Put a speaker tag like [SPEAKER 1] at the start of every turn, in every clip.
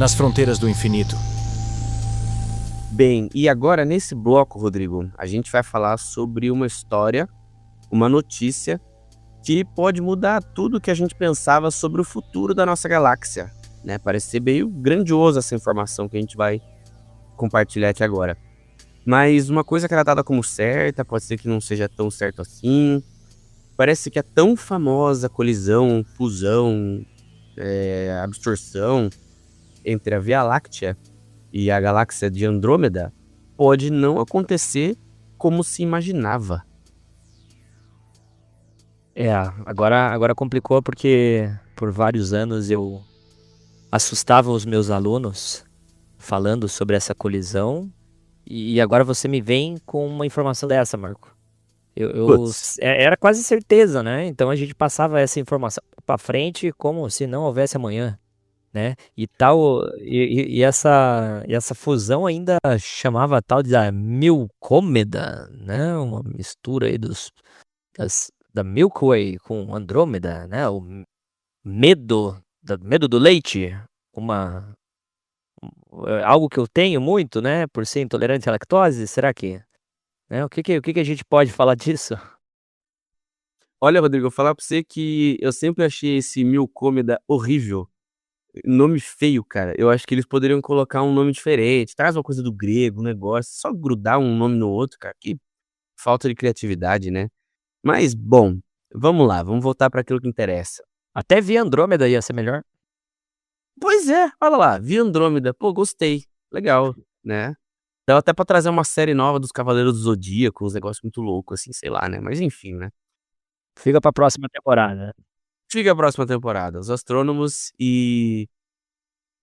[SPEAKER 1] nas fronteiras do infinito.
[SPEAKER 2] Bem, e agora nesse bloco, Rodrigo, a gente vai falar sobre uma história, uma notícia que pode mudar tudo que a gente pensava sobre o futuro da nossa galáxia, né? Parece ser meio grandiosa essa informação que a gente vai compartilhar aqui agora. Mas uma coisa que era dada como certa, pode ser que não seja tão certo assim. Parece que a tão famosa colisão, fusão, absorção entre a Via Láctea e a galáxia de Andrômeda pode não acontecer como se imaginava.
[SPEAKER 3] Agora complicou porque por vários anos eu assustava os meus alunos falando sobre essa colisão e agora você me vem com uma informação dessa, Marco. Era quase certeza, né? Então a gente passava essa informação pra frente como se não houvesse amanhã, né? E essa fusão ainda chamava a tal de da Milcômeda, né? Uma mistura aí da Milky Way com Andrômeda, né? O medo do leite, algo que eu tenho muito, né? Por ser intolerante à lactose, será que, né? O que a gente pode falar disso?
[SPEAKER 2] Olha, Rodrigo, eu vou falar pra você que eu sempre achei esse Milcômeda horrível. Nome feio, cara. Eu acho que eles poderiam colocar um nome diferente. Traz uma coisa do grego, um negócio. Só grudar um nome no outro, cara. Que falta de criatividade, né? Mas, bom, vamos lá. Vamos voltar para aquilo que interessa.
[SPEAKER 3] Até Via Andrômeda ia ser melhor.
[SPEAKER 2] Pois é, olha lá. Via Andrômeda. Pô, gostei. Legal, né? Dava até pra trazer uma série nova dos Cavaleiros do Zodíaco. Uns negócios muito loucos, assim, sei lá, né? Mas enfim, né?
[SPEAKER 3] Fica pra próxima temporada.
[SPEAKER 2] Fica a próxima temporada. Os astrônomos e...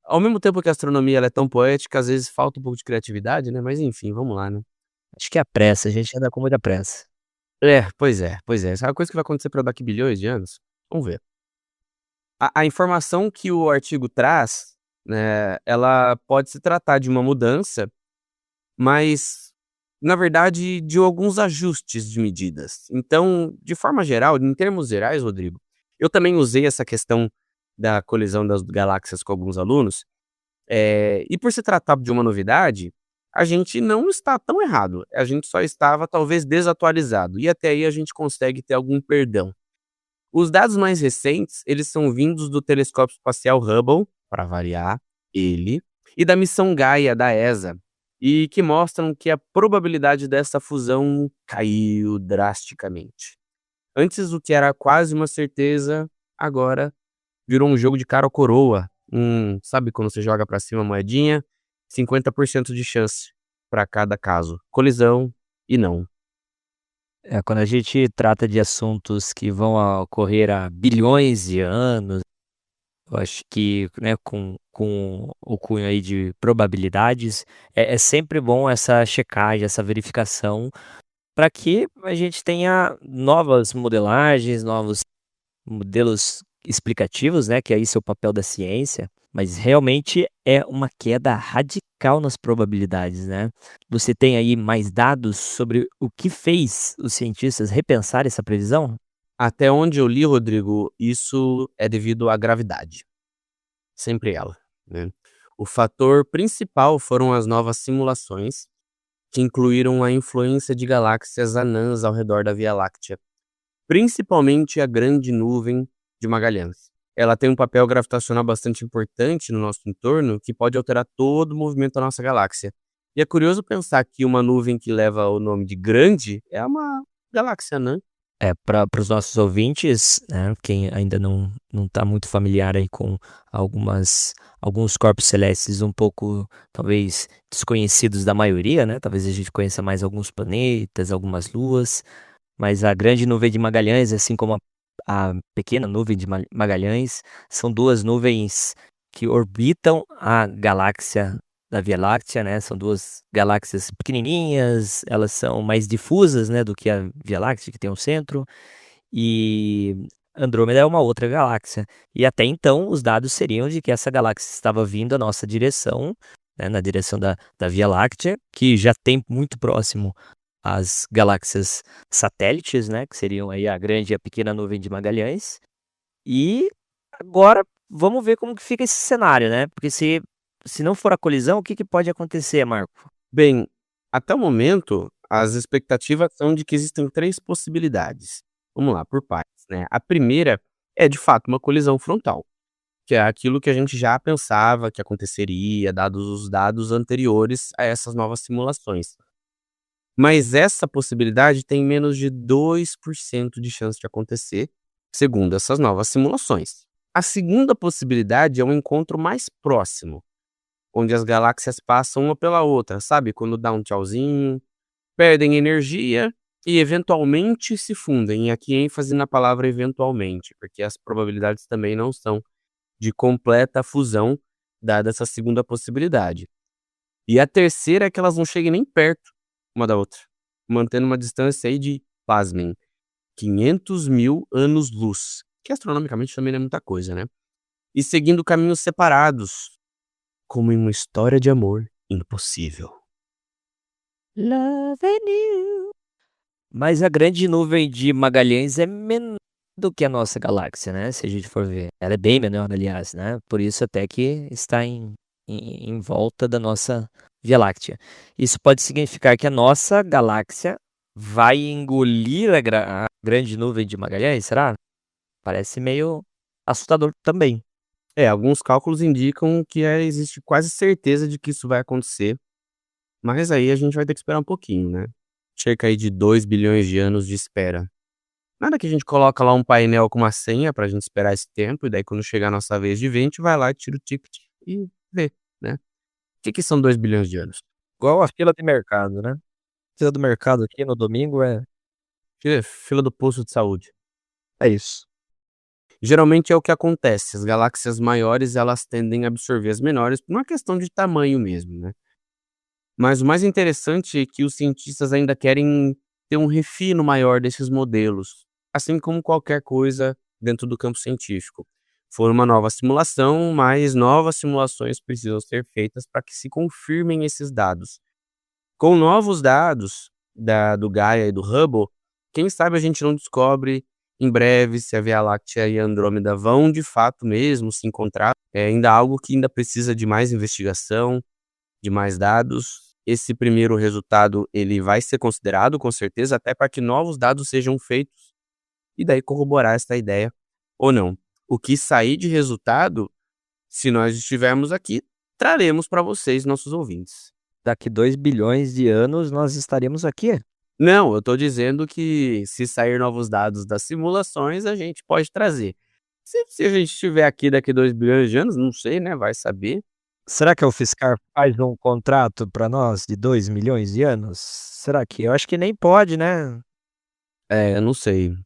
[SPEAKER 2] Ao mesmo tempo que a astronomia ela é tão poética, às vezes falta um pouco de criatividade, né? Mas enfim, vamos lá, né?
[SPEAKER 3] Acho que é a pressa, a gente anda com muita pressa.
[SPEAKER 2] Pois é, pois é. Essa é uma coisa que vai acontecer para daqui bilhões de anos? Vamos ver. A informação que o artigo traz, né, ela pode se tratar de uma mudança, mas, na verdade, de alguns ajustes de medidas. Então, de forma geral, em termos gerais, Rodrigo, eu também usei essa questão da colisão das galáxias com alguns alunos, e por se tratar de uma novidade, a gente não está tão errado. A gente só estava, talvez, desatualizado. E até aí a gente consegue ter algum perdão. Os dados mais recentes, eles são vindos do telescópio espacial Hubble, para variar, ele, e da missão Gaia, da ESA, e que mostram que a probabilidade dessa fusão caiu drasticamente. Antes, o que era quase uma certeza, agora virou um jogo de cara ou coroa. Sabe quando você joga pra cima a moedinha? 50% de chance para cada caso. Colisão e não.
[SPEAKER 3] Quando a gente trata de assuntos que vão ocorrer há bilhões de anos, eu acho que, né, com o cunho aí de probabilidades, é sempre bom essa checagem, essa verificação, para que a gente tenha novas modelagens, novos modelos explicativos, né, que é isso é o papel da ciência, mas realmente é uma queda radical nas probabilidades, né? Você tem aí mais dados sobre o que fez os cientistas repensar essa previsão?
[SPEAKER 2] Até onde eu li, Rodrigo, isso é devido à gravidade. Sempre ela, né? O fator principal foram as novas simulações, que incluíram a influência de galáxias anãs ao redor da Via Láctea, principalmente a Grande Nuvem de Magalhães. Ela tem um papel gravitacional bastante importante no nosso entorno, que pode alterar todo o movimento da nossa galáxia. E é curioso pensar que uma nuvem que leva o nome de Grande é uma galáxia anã.
[SPEAKER 3] Para os nossos ouvintes, né, quem ainda não está muito familiar aí com alguns corpos celestes um pouco, talvez, desconhecidos da maioria, né? Talvez a gente conheça mais alguns planetas, algumas luas, mas a Grande Nuvem de Magalhães, assim como a Pequena Nuvem de Magalhães, são duas nuvens que orbitam a galáxia da Via Láctea, né? São duas galáxias pequenininhas, elas são mais difusas, né, do que a Via Láctea, que tem um centro, e Andrômeda é uma outra galáxia. E até então, os dados seriam de que essa galáxia estava vindo à nossa direção, né, na direção da Via Láctea, que já tem muito próximo as galáxias satélites, né, que seriam aí a Grande e a Pequena Nuvem de Magalhães. E agora vamos ver como que fica esse cenário, né? Porque se se não for a colisão, o que que pode acontecer, Marco?
[SPEAKER 2] Bem, até o momento, as expectativas são de que existem 3 possibilidades. Vamos lá, por partes, né. A primeira é, de fato, uma colisão frontal, que é aquilo que a gente já pensava que aconteceria, dados os dados anteriores a essas novas simulações. Mas essa possibilidade tem menos de 2% de chance de acontecer, segundo essas novas simulações. A segunda possibilidade é um encontro mais próximo, onde as galáxias passam uma pela outra, sabe? Quando dá um tchauzinho, perdem energia e eventualmente se fundem. E aqui ênfase na palavra eventualmente, porque as probabilidades também não são de completa fusão, dada essa segunda possibilidade. E a terceira é que elas não cheguem nem perto uma da outra, mantendo uma distância aí de, pasmem, 500.000 anos-luz, que astronomicamente também não é muita coisa, né? E seguindo caminhos separados, como em uma história de amor impossível.
[SPEAKER 3] Loving you. Mas a grande nuvem de Magalhães é menor do que a nossa galáxia, né? Se a gente for ver. Ela é bem menor, aliás, né? Por isso até que está em volta da nossa Via Láctea. Isso pode significar que a nossa galáxia vai engolir a grande nuvem de Magalhães, será? Parece meio assustador também.
[SPEAKER 2] Alguns cálculos indicam que existe quase certeza de que isso vai acontecer, mas aí a gente vai ter que esperar um pouquinho, né? Cerca aí de 2 bilhões de anos de espera. Nada que a gente coloca lá um painel com uma senha pra gente esperar esse tempo, e daí quando chegar a nossa vez de ver, a gente vai lá, tira o ticket e vê, né? O que são 2 bilhões de anos?
[SPEAKER 3] Igual a fila de mercado, né? Fila do mercado aqui no domingo
[SPEAKER 2] Fila do posto de saúde.
[SPEAKER 3] é isso.
[SPEAKER 2] Geralmente é o que acontece, as galáxias maiores, elas tendem a absorver as menores por uma questão de tamanho mesmo, né. Mas o mais interessante é que os cientistas ainda querem ter um refino maior desses modelos, assim como qualquer coisa dentro do campo científico. For uma nova simulação, mas novas simulações precisam ser feitas para que se confirmem esses dados. Com novos dados do Gaia e do Hubble, quem sabe a gente não descobre em breve se a Via Láctea e a Andrômeda vão de fato mesmo se encontrar. É ainda algo que ainda precisa de mais investigação, de mais dados. Esse primeiro resultado ele vai ser considerado com certeza até para que novos dados sejam feitos e daí corroborar essa ideia ou não. O que sair de resultado, se nós estivermos aqui, traremos para vocês, nossos ouvintes.
[SPEAKER 3] Daqui 2 bilhões de anos nós estaremos aqui.
[SPEAKER 2] Não, eu tô dizendo que se sair novos dados das simulações, a gente pode trazer. Se a gente estiver aqui daqui 2 bilhões de anos, não sei, né, vai saber.
[SPEAKER 3] Será que a UFSCar faz um contrato para nós de 2 milhões de anos? Será que eu acho que nem pode, né?
[SPEAKER 2] Eu não sei,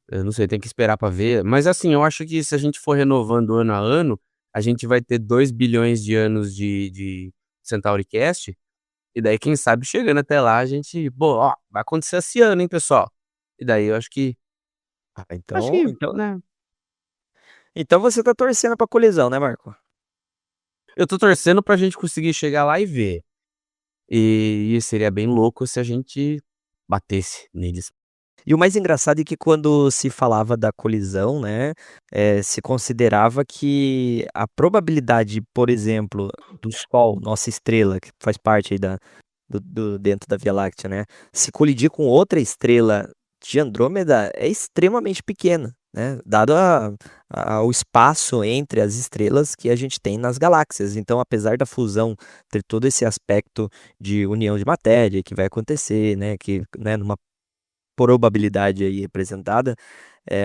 [SPEAKER 2] tem que esperar pra ver. Mas assim, eu acho que se a gente for renovando ano a ano, a gente vai ter 2 bilhões de anos de Centauricast, e daí quem sabe chegando até lá a gente: "Pô, ó, vai acontecer esse ano, hein, pessoal". E daí eu
[SPEAKER 3] Ah,
[SPEAKER 2] acho
[SPEAKER 3] então
[SPEAKER 2] que,
[SPEAKER 3] então
[SPEAKER 2] né.
[SPEAKER 3] então você tá torcendo pra colisão, né, Marco?
[SPEAKER 2] Eu tô torcendo pra gente conseguir chegar lá e ver. E seria bem louco se a gente batesse neles.
[SPEAKER 3] E o mais engraçado é que quando se falava da colisão, né, se considerava que a probabilidade, por exemplo, do Sol, nossa estrela, que faz parte aí do dentro da Via Láctea, né, se colidir com outra estrela de Andrômeda é extremamente pequena, né, dado o espaço entre as estrelas que a gente tem nas galáxias. Então, apesar da fusão ter todo esse aspecto de união de matéria que vai acontecer, né, que, né, numa probabilidade aí representada,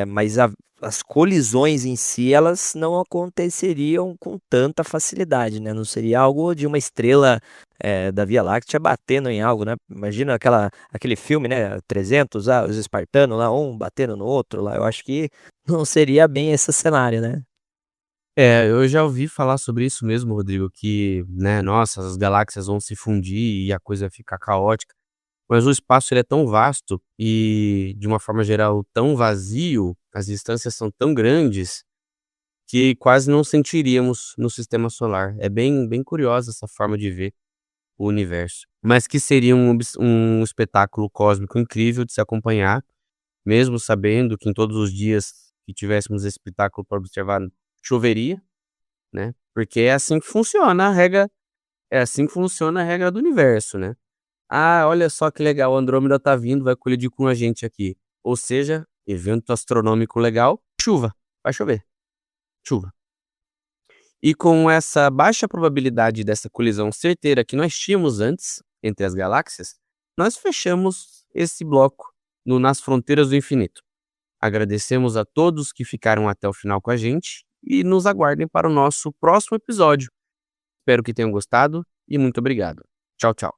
[SPEAKER 3] mas as colisões em si, elas não aconteceriam com tanta facilidade, né, não seria algo de uma estrela, da Via Láctea batendo em algo, né. Imagina aquele filme, né, 300, os espartanos lá, um batendo no outro lá, eu acho que não seria bem esse cenário, né.
[SPEAKER 2] Eu já ouvi falar sobre isso mesmo, Rodrigo, que, né, nossa, as galáxias vão se fundir e a coisa fica caótica, mas o espaço ele é tão vasto e, de uma forma geral, tão vazio, as distâncias são tão grandes, que quase não sentiríamos no sistema solar. É bem curiosa essa forma de ver o universo. Mas que seria um espetáculo cósmico incrível de se acompanhar, mesmo sabendo que em todos os dias que tivéssemos esse espetáculo para observar, choveria, né, porque é assim que funciona a regra É assim que funciona a regra do universo, né? Ah, olha só que legal, a Andrômeda tá vindo, vai colidir com a gente aqui. Ou seja, evento astronômico legal, chuva, vai chover, chuva. E com essa baixa probabilidade dessa colisão certeira que nós tínhamos antes entre as galáxias, nós fechamos esse bloco Nas Fronteiras do Infinito. Agradecemos a todos que ficaram até o final com a gente e nos aguardem para o nosso próximo episódio. Espero que tenham gostado e muito obrigado. Tchau, tchau.